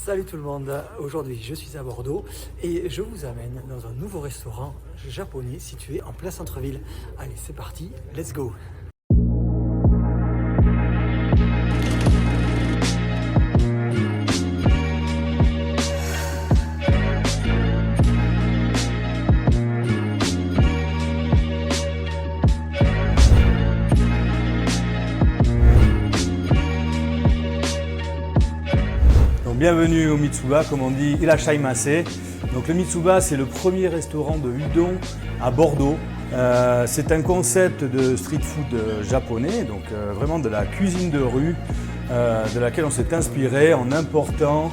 Salut tout le monde, aujourd'hui je suis à Bordeaux et je vous amène dans un nouveau restaurant japonais situé en plein centre-ville. Allez c'est parti, let's go! Bienvenue au Mitsuba, comme on dit, Irashaimase. Donc le Mitsuba, c'est le premier restaurant de udon à Bordeaux. C'est un concept de street food japonais, donc vraiment de la cuisine de rue, de laquelle on s'est inspiré en important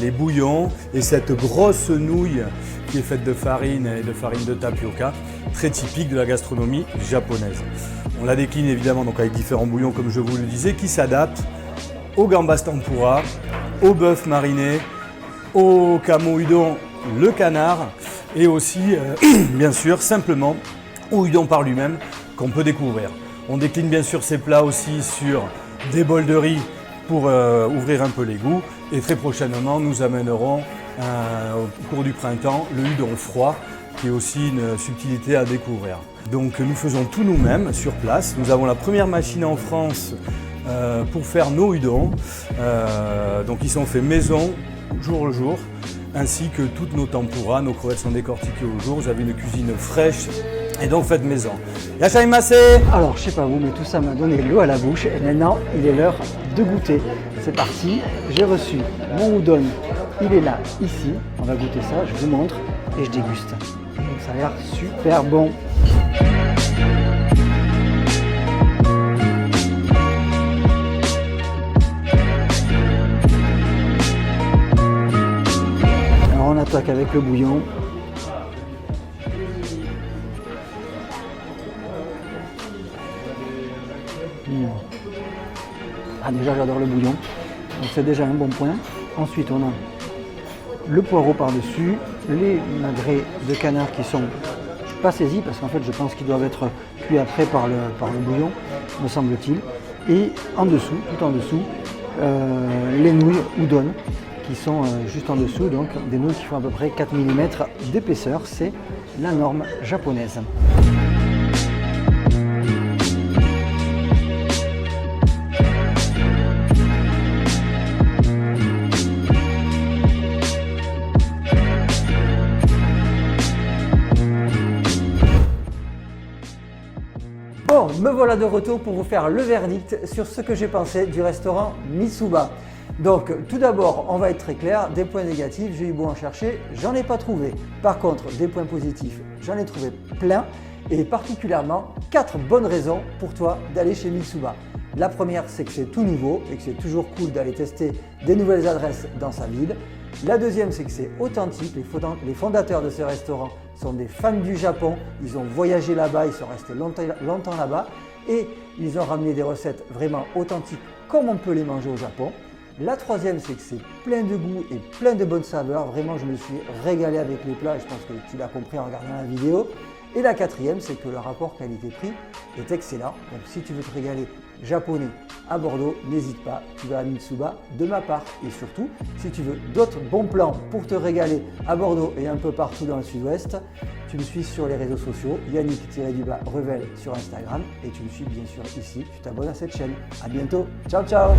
les bouillons et cette grosse nouille qui est faite de farine et de farine de tapioca, très typique de la gastronomie japonaise. On la décline évidemment donc avec différents bouillons, comme je vous le disais, qui s'adaptent au gambas tempura, au bœuf mariné, au kamo udon, le canard, et aussi, bien sûr, simplement au udon par lui-même qu'on peut découvrir. On décline bien sûr ces plats aussi sur des bols de riz pour ouvrir un peu les goûts. Et très prochainement, nous amènerons au cours du printemps le udon froid, qui est aussi une subtilité à découvrir. Donc nous faisons tout nous-mêmes sur place. Nous avons la première machine en France pour faire nos udon. Donc ils sont faits maison, jour le jour, ainsi que toutes nos tempura, nos crevettes sont décortiquées au jour. Vous avez une cuisine fraîche et donc faite maison. Irashaimase! Alors je sais pas vous, mais tout ça m'a donné l'eau à la bouche et maintenant il est l'heure de goûter. C'est parti, j'ai reçu mon udon, il est là, ici. On va goûter ça, je vous montre et je déguste. Donc ça a l'air super bon. On attaque avec le bouillon. Ah déjà j'adore le bouillon, donc c'est déjà un bon point. Ensuite on a le poireau par-dessus, les magrets de canard qui sont pas saisis parce qu'en fait je pense qu'ils doivent être cuits après par le bouillon, me semble-t-il. Et en dessous, tout en dessous, les nouilles udon qui sont juste en dessous, donc des nouilles qui font à peu près 4 mm d'épaisseur, c'est la norme japonaise. Bon, me voilà de retour pour vous faire le verdict sur ce que j'ai pensé du restaurant Mitsuba. Donc tout d'abord, on va être très clair, des points négatifs, j'ai eu beau en chercher, j'en ai pas trouvé. Par contre, des points positifs, j'en ai trouvé plein et particulièrement 4 bonnes raisons pour toi d'aller chez Mitsuba. La première, c'est que c'est tout nouveau et que c'est toujours cool d'aller tester des nouvelles adresses dans sa ville. La deuxième, c'est que c'est authentique, les fondateurs de ce restaurant sont des fans du Japon, ils ont voyagé là-bas, ils sont restés longtemps là-bas et ils ont ramené des recettes vraiment authentiques comme on peut les manger au Japon. La troisième, c'est que c'est plein de goût et plein de bonnes saveurs. Vraiment, je me suis régalé avec les plats et je pense que tu l'as compris en regardant la vidéo. Et la quatrième, c'est que le rapport qualité-prix est excellent. Donc, si tu veux te régaler japonais à Bordeaux, n'hésite pas, tu vas à Mitsuba de ma part. Et surtout, si tu veux d'autres bons plans pour te régaler à Bordeaux et un peu partout dans le sud-ouest, tu me suis sur les réseaux sociaux, Yannick-Revel sur Instagram et tu me suis bien sûr ici, tu t'abonnes à cette chaîne. À bientôt, ciao ciao!